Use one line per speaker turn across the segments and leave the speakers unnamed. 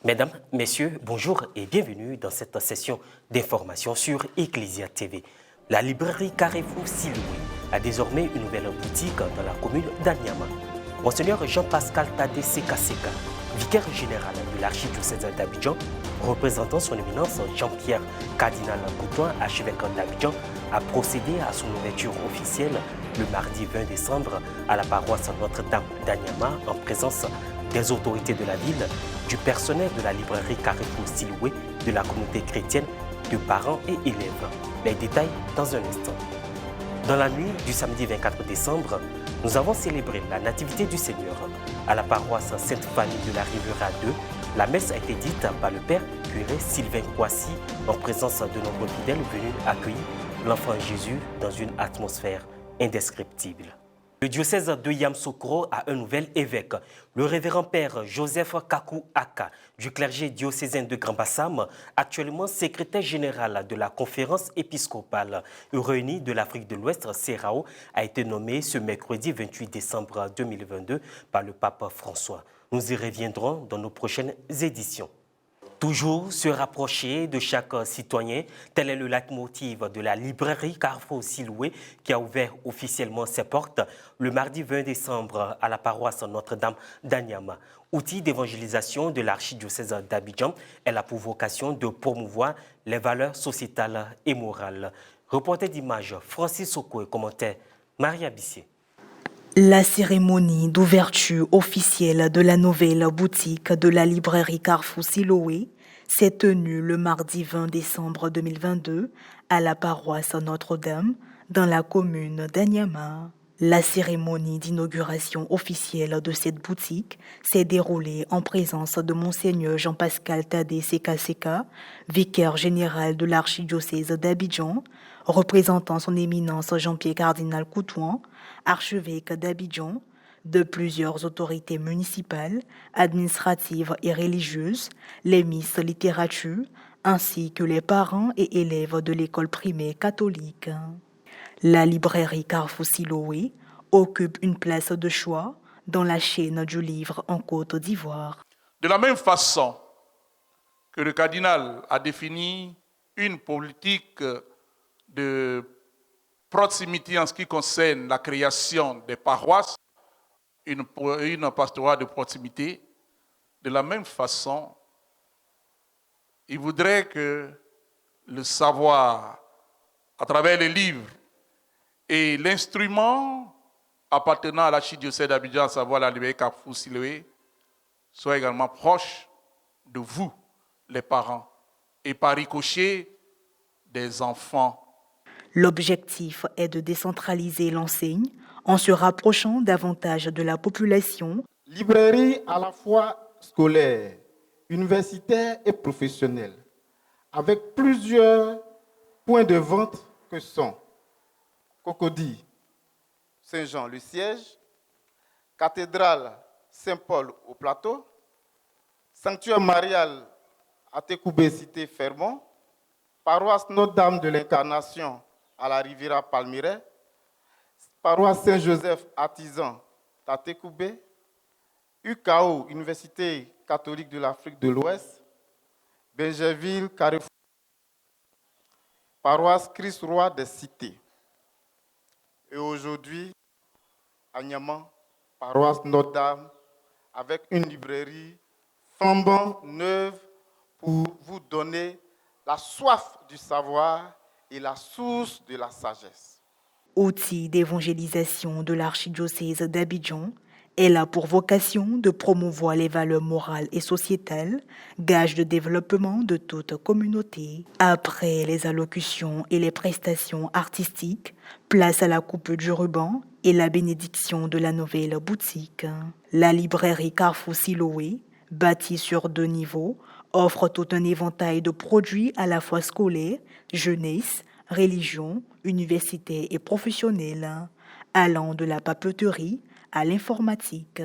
Mesdames, Messieurs, bonjour et bienvenue dans cette session d'information sur Ecclesia TV. La librairie Carrefour Siloué a désormais une nouvelle boutique dans la commune d'Anyama. Monseigneur Jean-Pascal Tadé Sekaseka, vicaire général de l'archidiocèse d'Abidjan, représentant son éminence Jean-Pierre Cardinal Coutouin, archevêque d'Abidjan, a procédé à son ouverture officielle le mardi 20 décembre à la paroisse Notre-Dame d'Anyama en présence des autorités de la ville, du personnel de la librairie Carrefour Siloué, de la communauté chrétienne, de parents et élèves. Les détails dans un instant. Dans la nuit du samedi 24 décembre, nous avons célébré la nativité du Seigneur. À la paroisse Sainte-Famille de la Riviera 2, la messe a été dite par le père curé Sylvain Kouassi en présence de nombreux fidèles venus accueillir l'enfant Jésus dans une atmosphère indescriptible. Le diocèse de Yamoussoukro a un nouvel évêque, le révérend père Joseph Kakou Aka, du clergé diocésain de Grand Bassam, actuellement secrétaire général de la conférence épiscopale réunie de l'Afrique de l'Ouest, CERAO, a été nommé ce mercredi 28 décembre 2022 par le pape François. Nous y reviendrons dans nos prochaines éditions. Toujours se rapprocher de chaque citoyen, tel est le leitmotiv de la librairie Carrefour Siloué qui a ouvert officiellement ses portes le mardi 20 décembre à la paroisse Notre-Dame d'Anyama. Outil d'évangélisation de l'archidiocèse d'Abidjan, elle a pour vocation de promouvoir les valeurs sociétales et morales. Reporter d'image Francis Soko et commentaire Maria Bissier.
La cérémonie d'ouverture officielle de la nouvelle boutique de la librairie Carrefour Siloué s'est tenue le mardi 20 décembre 2022 à la paroisse Notre-Dame dans la commune d'Anyama. La cérémonie d'inauguration officielle de cette boutique s'est déroulée en présence de Monseigneur Jean-Pascal Tadé Sekaseka, vicaire général de l'archidiocèse d'Abidjan, représentant son éminence Jean-Pierre Cardinal Coutouin, archevêque d'Abidjan, de plusieurs autorités municipales, administratives et religieuses, les Miss Littérature, ainsi que les parents et élèves de l'école primaire catholique. La librairie Carrefour Siloué occupe une place de choix dans la chaîne du livre en Côte d'Ivoire.
De la même façon que le cardinal a défini une politique de proximité en ce qui concerne la création des paroisses, une pastorale de proximité, de la même façon, il voudrait que le savoir, à travers les livres, et l'instrument appartenant à l'archidiocèse d'Abidjan, à savoir la librairie Carrefour Siloué, soit également proche de vous, les parents, et par ricochet des enfants.
L'objectif est de décentraliser l'enseigne en se rapprochant davantage de la population.
Librairie à la fois scolaire, universitaire et professionnelle, avec plusieurs points de vente que sont Cocody, Saint-Jean le siège, cathédrale Saint-Paul au plateau, sanctuaire marial à Tékoubé cité Fermont, paroisse Notre-Dame de l'Incarnation à la Riviera Palmyrais, paroisse Saint-Joseph artisan à Tékoubé, UKO, Université catholique de l'Afrique de l'Ouest, Benjerville, Carrefour, paroisse Christ-Roi des Cités. Et aujourd'hui, à Niamey, paroisse Notre-Dame, avec une librairie flambant neuve pour vous donner la soif du savoir et la source de la sagesse.
Outil d'évangélisation de l'archidiocèse d'Abidjan, elle a pour vocation de promouvoir les valeurs morales et sociétales, gage de développement de toute communauté. Après les allocutions et les prestations artistiques, place à la coupe du ruban et la bénédiction de la nouvelle boutique. La librairie Carrefour Siloué, bâtie sur 2 niveaux, offre tout un éventail de produits à la fois scolaires, jeunesse, religion, université et professionnels, allant de la papeterie à l'informatique.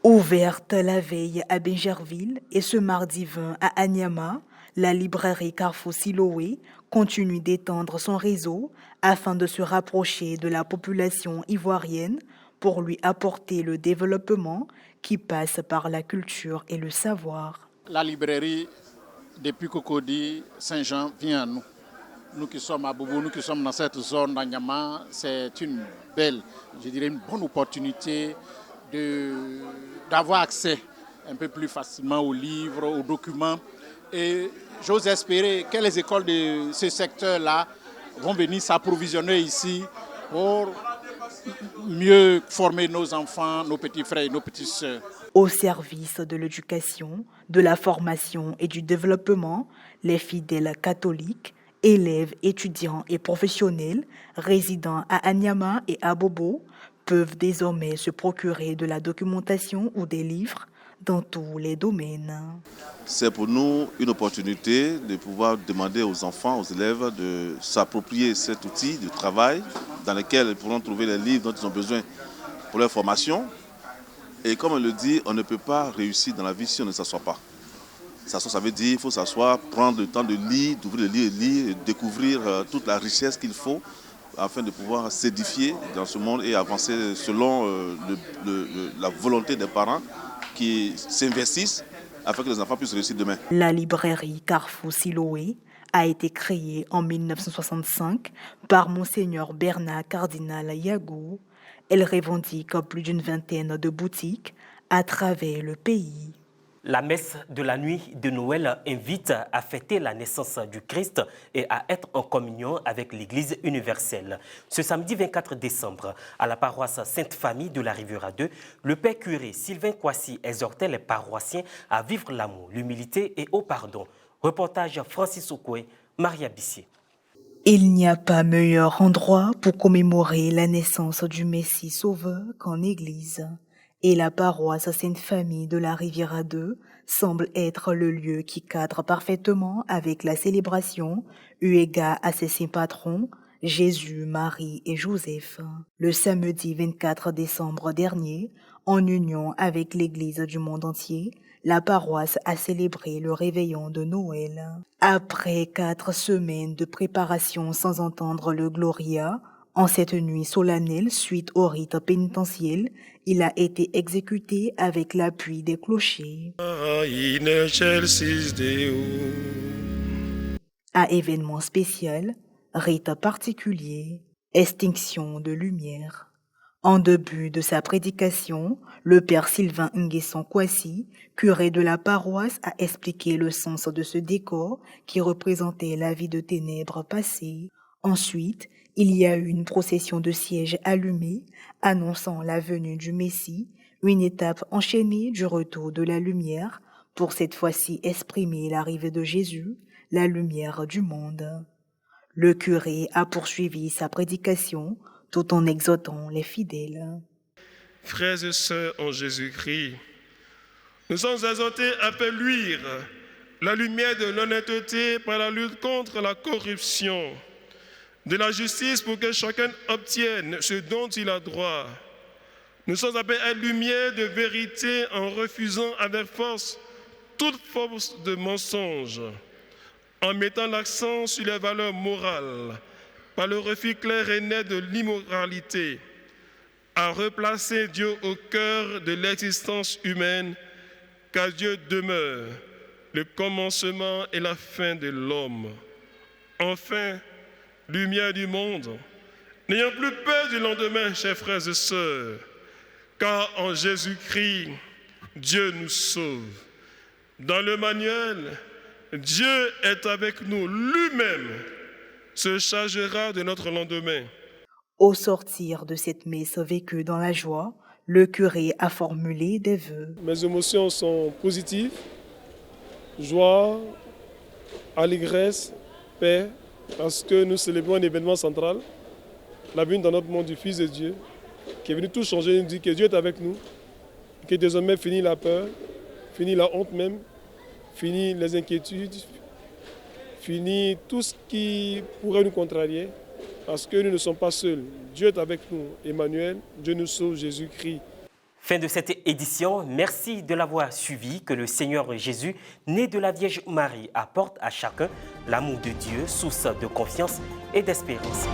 Ouverte la veille à Benjerville et ce mardi 20 à Anyama, la librairie Carrefour Siloué continue d'étendre son réseau afin de se rapprocher de la population ivoirienne pour lui apporter le développement qui passe par la culture et le savoir.
La librairie depuis Cocody, Saint-Jean vient à nous. Nous qui sommes à Boubou, nous qui sommes dans cette zone d'Anyama, c'est une belle, je dirais une bonne opportunité d'avoir accès un peu plus facilement aux livres, aux documents. Et j'ose espérer que les écoles de ce secteur-là vont venir s'approvisionner ici pour mieux former nos enfants, nos petits frères et nos petites sœurs.
Au service de l'éducation, de la formation et du développement, les fidèles catholiques, élèves, étudiants et professionnels résidant à Anyama et à Bobo peuvent désormais se procurer de la documentation ou des livres dans tous les domaines.
C'est pour nous une opportunité de pouvoir demander aux enfants, aux élèves de s'approprier cet outil de travail dans lequel ils pourront trouver les livres dont ils ont besoin pour leur formation. Et comme on le dit, on ne peut pas réussir dans la vie si on ne s'assoit pas. S'asseoir, ça veut dire qu'il faut s'asseoir, prendre le temps de lire, d'ouvrir le livre et lire, et découvrir toute la richesse qu'il faut afin de pouvoir s'édifier dans ce monde et avancer selon la volonté des parents qui s'investissent afin que les enfants puissent réussir demain.
La librairie Carrefour Siloé a été créée en 1965 par Monseigneur Bernard Cardinal Yago. Elle revendique plus d'une vingtaine de boutiques à travers le pays.
La messe de la nuit de Noël invite à fêter la naissance du Christ et à être en communion avec l'Église universelle. Ce samedi 24 décembre, à la paroisse Sainte-Famille de la Riviera 2, le père curé Sylvain Kouassi exhortait les paroissiens à vivre l'amour, l'humilité et au pardon. Reportage Francis Okoué, Maria Bissier.
Il n'y a pas meilleur endroit pour commémorer la naissance du Messie Sauveur qu'en Église. Et la paroisse Sainte-Famille de la Riviera 2 semble être le lieu qui cadre parfaitement avec la célébration eu égard à ses saints patrons, Jésus, Marie et Joseph. Le samedi 24 décembre dernier, en union avec l'Église du monde entier, la paroisse a célébré le réveillon de Noël. Après 4 semaines de préparation sans entendre le Gloria, en cette nuit solennelle suite au rite pénitentiel, il a été exécuté avec l'appui des clochers. À événement spécial, rite particulier, extinction de lumière. En début de sa prédication, le père Sylvain Nguesson Kouassi, curé de la paroisse, a expliqué le sens de ce décor qui représentait la vie de ténèbres passée. Ensuite, il y a eu une procession de sièges allumés annonçant la venue du Messie, une étape enchaînée du retour de la lumière pour cette fois-ci exprimer l'arrivée de Jésus, la lumière du monde. Le curé a poursuivi sa prédication tout en exhortant les fidèles.
Frères et sœurs en Jésus-Christ, nous sommes exhortés à faire luire la lumière de l'honnêteté par la lutte contre la corruption, de la justice pour que chacun obtienne ce dont il a droit. Nous sommes appelés à la lumière de vérité en refusant avec force toute forme de mensonge, en mettant l'accent sur les valeurs morales, par le refus clair et net de l'immoralité, à replacer Dieu au cœur de l'existence humaine, car Dieu demeure le commencement et la fin de l'homme. Enfin, lumière du monde, n'ayons plus peur du lendemain, chers frères et sœurs, car en Jésus-Christ, Dieu nous sauve. Dans le manuel, Dieu est avec nous, lui-même se chargera de notre lendemain.
Au sortir de cette messe vécue dans la joie, le curé a formulé des vœux.
Mes émotions sont positives, joie, allégresse, paix, parce que nous célébrons un événement central, la venue dans notre monde du Fils de Dieu, qui est venu tout changer. Il nous dit que Dieu est avec nous, que désormais finit la peur, finit la honte même, finit les inquiétudes, finit tout ce qui pourrait nous contrarier, parce que nous ne sommes pas seuls. Dieu est avec nous, Emmanuel, Dieu nous sauve, Jésus-Christ.
Fin de cette édition, merci de l'avoir suivi. Que le Seigneur Jésus, né de la Vierge Marie, apporte à chacun l'amour de Dieu, source de confiance et d'espérance.